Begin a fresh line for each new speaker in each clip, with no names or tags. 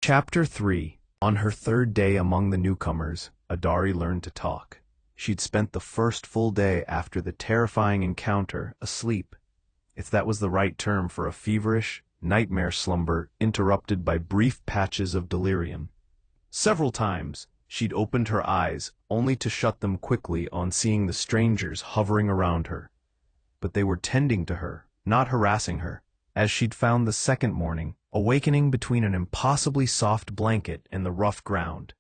Chapter 3. On her third day among the newcomers, Adari learned to talk. She'd spent the first full day after the terrifying encounter asleep, if that was the right term for a feverish, nightmare slumber interrupted by brief patches of delirium. Several times, she'd opened her eyes, only to shut them quickly on seeing the strangers hovering around her. But they were tending to her, not harassing her, as she'd found the second morning, awakening between an impossibly soft blanket and the rough ground.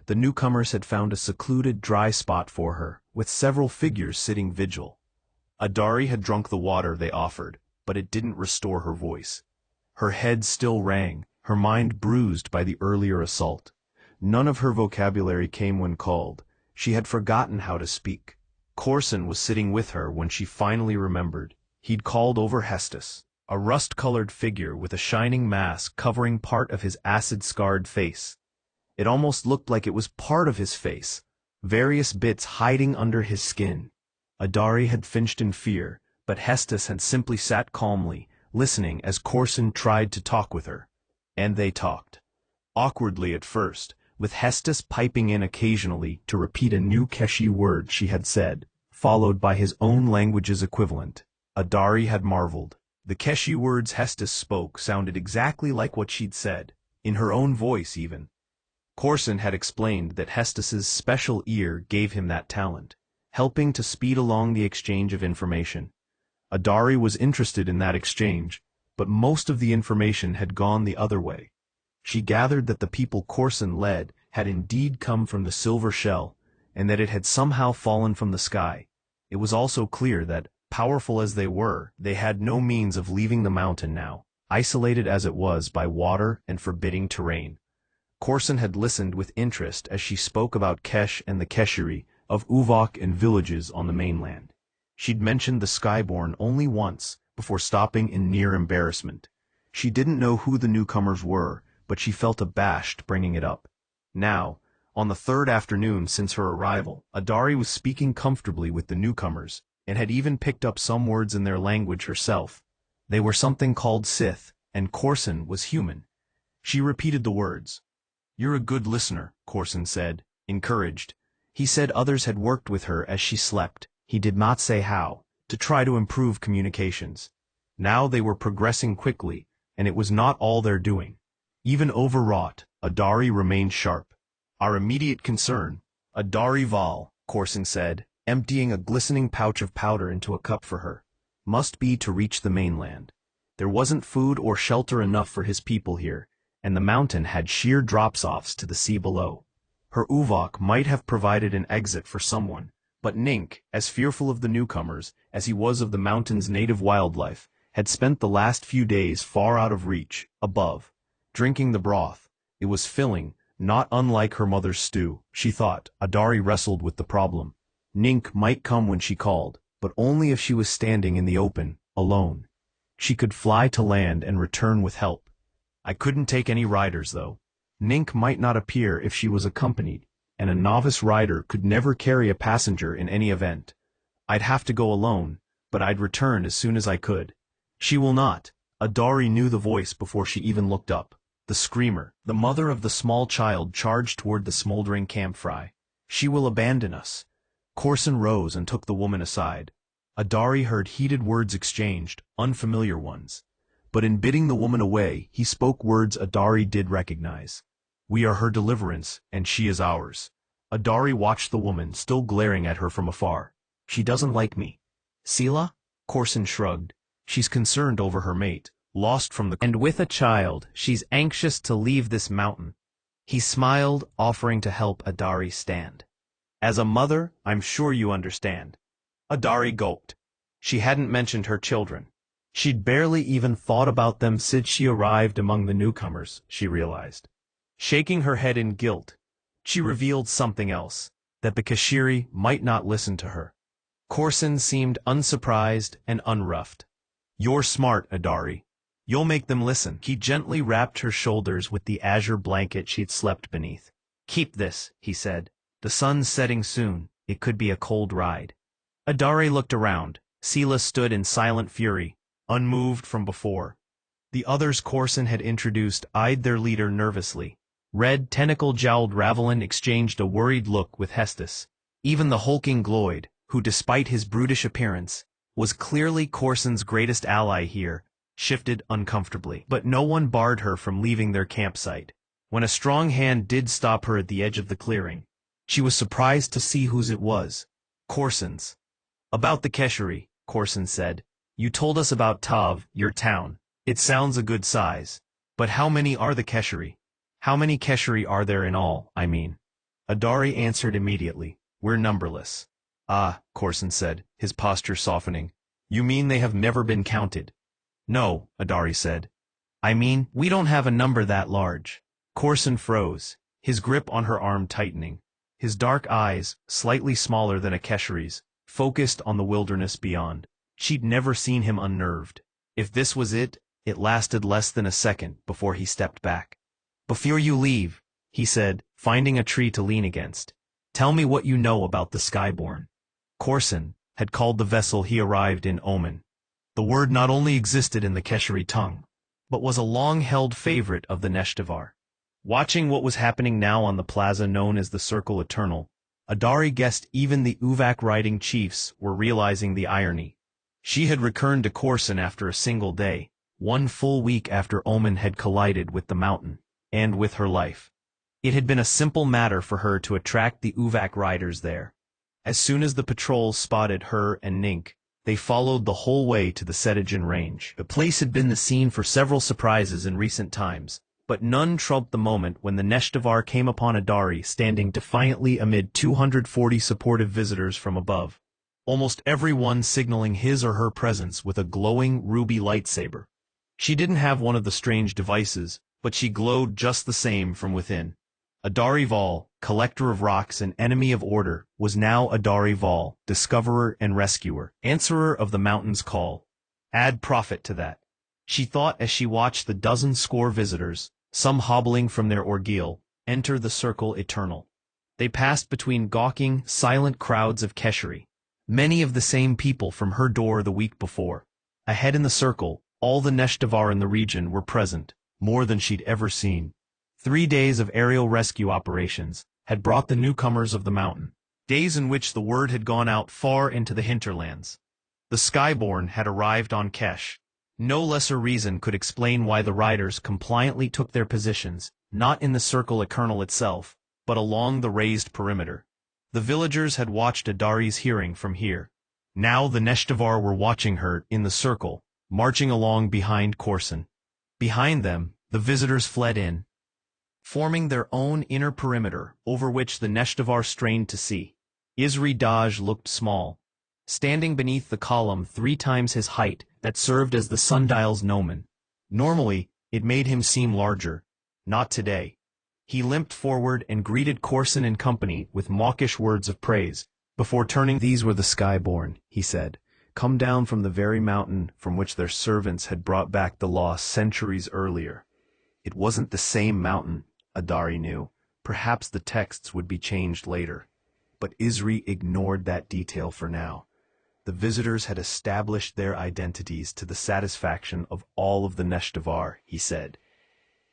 The newcomers had found a secluded, dry spot for her, with several figures sitting vigil. Adari had drunk the water they offered, but it didn't restore her voice. Her head still rang, her mind bruised by the earlier assault. None of her vocabulary came when called. She had forgotten how to speak. Corson was sitting with her when she finally remembered. He'd called over Hestus, a rust-colored figure with a shining mask covering part of his acid-scarred face. It almost looked like it was part of his face, various bits hiding under his skin. Adari had flinched in fear, but Hestus had simply sat calmly, listening as Corson tried to talk with her. And they talked. Awkwardly at first, with Hestus piping in occasionally to repeat a new Keshi word she had said, followed by his own language's equivalent. Adari had marveled. The Keshi words Hestus spoke sounded exactly like what she'd said, in her own voice even. Corson had explained that Hestus's special ear gave him that talent, helping to speed along the exchange of information. Adari was interested in that exchange, but most of the information had gone the other way. She gathered that the people Corson led had indeed come from the silver shell, and that it had somehow fallen from the sky. It was also clear that, powerful as they were, they had no means of leaving the mountain now, isolated as it was by water and forbidding terrain. Corson had listened with interest as she spoke about Kesh and the Keshiri, of Uvok and villages on the mainland. She'd mentioned the Skyborn only once, before stopping in near embarrassment. She didn't know who the newcomers were, but she felt abashed bringing it up. Now, on the third afternoon since her arrival, Adari was speaking comfortably with the newcomers, and had even picked up some words in their language herself. They were something called Sith, and Corson was human. She repeated the words. "You're a good listener," Corson said, encouraged. He said others had worked with her as she slept, he did not say how, to try to improve communications. Now they were progressing quickly, and it was not all their doing. Even overwrought, Adari remained sharp. "Our immediate concern, Adari Val," Corson said, emptying a glistening pouch of powder into a cup for her, "must be to reach the mainland. There wasn't food or shelter enough for his people here, and the mountain had sheer drops-offs to the sea below. Her Uvok might have provided an exit for someone, but Nink, as fearful of the newcomers as he was of the mountain's native wildlife, had spent the last few days far out of reach, above, drinking the broth. It was filling, not unlike her mother's stew, she thought. Adari wrestled with the problem. Nink might come when she called, but only if she was standing in the open, alone. She could fly to land and return with help. "I couldn't take any riders, though. Nink might not appear if she was accompanied, and a novice rider could never carry a passenger in any event. I'd have to go alone, but I'd return as soon as I could." "She will not." Adari knew the voice before she even looked up. The screamer, the mother of the small child, charged toward the smoldering campfire. "She will abandon us." Corson rose and took the woman aside. Adari heard heated words exchanged, unfamiliar ones. But in bidding the woman away, he spoke words Adari did recognize. "We are her deliverance, and she is ours." Adari watched the woman, still glaring at her from afar. "She doesn't like me." "Sela?" Corson shrugged. "She's concerned over her mate, lost from the— and with a child, she's anxious to leave this mountain." He smiled, offering to help Adari stand. "As a mother, I'm sure you understand." Adari gulped. She hadn't mentioned her children. She'd barely even thought about them since she arrived among the newcomers, she realized. Shaking her head in guilt, she revealed something else, that the Kashiri might not listen to her. Corson seemed unsurprised and unruffed. "You're smart, Adari. You'll make them listen." He gently wrapped her shoulders with the azure blanket she'd slept beneath. "Keep this," he said. "The sun's setting soon. It could be a cold ride." Adari looked around. Sela stood in silent fury, unmoved from before. The others Corson had introduced eyed their leader nervously. Red, tentacle-jowled Ravelin exchanged a worried look with Hestus. Even the hulking Gloyd, who despite his brutish appearance, was clearly Corson's greatest ally here, shifted uncomfortably. But no one barred her from leaving their campsite. When a strong hand did stop her at the edge of the clearing, she was surprised to see whose it was. Corson's. "About the Keshari," Corson said. "You told us about Tav, your town. It sounds a good size. But how many are the Keshari? How many Keshari are there in all, I mean?" Adari answered immediately. "We're numberless." "Ah," Corson said, his posture softening. "You mean they have never been counted?" "No," Adari said. "I mean, we don't have a number that large." Corson froze, his grip on her arm tightening. His dark eyes, slightly smaller than a Keshari's, focused on the wilderness beyond. She'd never seen him unnerved. If this was it, it lasted less than a second before he stepped back. "Before you leave," he said, finding a tree to lean against, "tell me what you know about the Skyborn." Corson had called the vessel he arrived in Omen. The word not only existed in the Keshari tongue, but was a long-held favorite of the Neshtavar. Watching what was happening now on the plaza known as the Circle Eternal, Adari guessed even the Uvak-riding chiefs were realizing the irony. She had returned to Corson after a single day, one full week after Omen had collided with the mountain, and with her life. It had been a simple matter for her to attract the Uvak riders there. As soon as the patrols spotted her and Nink, they followed the whole way to the Setagen range. The place had been the scene for several surprises in recent times, but none trumped the moment when the Neshtavar came upon Adari standing defiantly amid 240 supportive visitors from above, almost every one signaling his or her presence with a glowing ruby lightsaber. She didn't have one of the strange devices, but she glowed just the same from within. Adari Vol, collector of rocks and enemy of order, was now Adari Vol, discoverer and rescuer, answerer of the mountain's call. Add profit to that, she thought as she watched the dozen-score visitors, some hobbling from their ordeal, enter the Circle Eternal. They passed between gawking, silent crowds of Keshari, many of the same people from her door the week before. Ahead in the circle, all the Neshtavar in the region were present, more than she'd ever seen. 3 days of aerial rescue operations had brought the newcomers of the mountain, days in which the word had gone out far into the hinterlands. The Skyborn had arrived on Kesh. No lesser reason could explain why the riders compliantly took their positions, not in the Circle Eternal itself, but along the raised perimeter. The villagers had watched Adari's hearing from here. Now the Neshtavar were watching her in the circle, marching along behind Corson. Behind them, the visitors fled in, forming their own inner perimeter over which the Neshtavar strained to see. Isri Daj looked small, standing beneath the column 3 times his height that served as the sundial's gnomon. Normally, it made him seem larger. Not today. He limped forward and greeted Corson and company with mawkish words of praise. Before turning, "These were the Skyborn," he said, "come down from the very mountain from which their servants had brought back the law centuries earlier." It wasn't the same mountain, Adari knew. Perhaps the texts would be changed later. But Isri ignored that detail for now. The visitors had established their identities to the satisfaction of all of the Neshtavar, he said.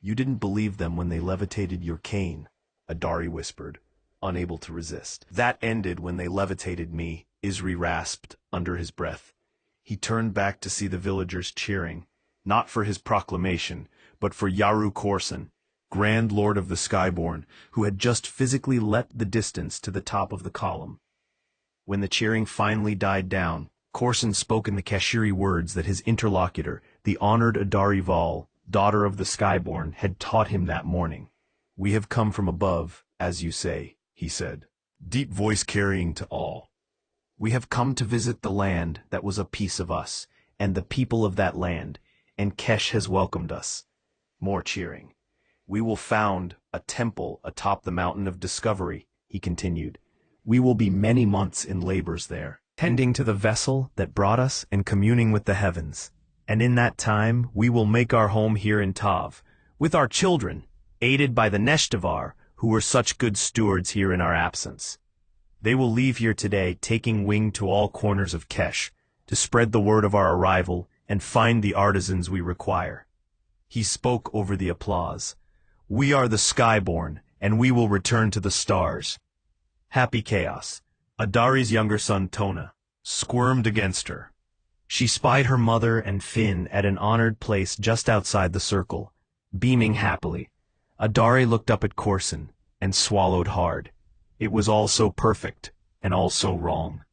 "You didn't believe them when they levitated your cane," Adari whispered, unable to resist. "That ended when they levitated me," Isri rasped under his breath. He turned back to see the villagers cheering, not for his proclamation, but for Yaru Corson, Grand Lord of the Skyborn, who had just physically leapt the distance to the top of the column. When the cheering finally died down, Corson spoke in the Keshari words that his interlocutor, the honored Adari Vol, daughter of the Skyborn, had taught him that morning. "We have come from above, as you say," he said, deep voice carrying to all. "We have come to visit the land that was a piece of us, and the people of that land, and Kesh has welcomed us." More cheering. "We will found a temple atop the mountain of discovery," he continued. "We will be many months in labors there, tending to the vessel that brought us and communing with the heavens. And in that time we will make our home here in Tav, with our children, aided by the Neshtavar, who were such good stewards here in our absence. They will leave here today, taking wing to all corners of Kesh, to spread the word of our arrival and find the artisans we require." He spoke over the applause. "We are the Skyborn, and we will return to the stars." Happy chaos. Adari's younger son, Tona, squirmed against her. She spied her mother and Finn at an honored place just outside the circle, beaming happily. Adari looked up at Corson and swallowed hard. It was all so perfect and all so wrong.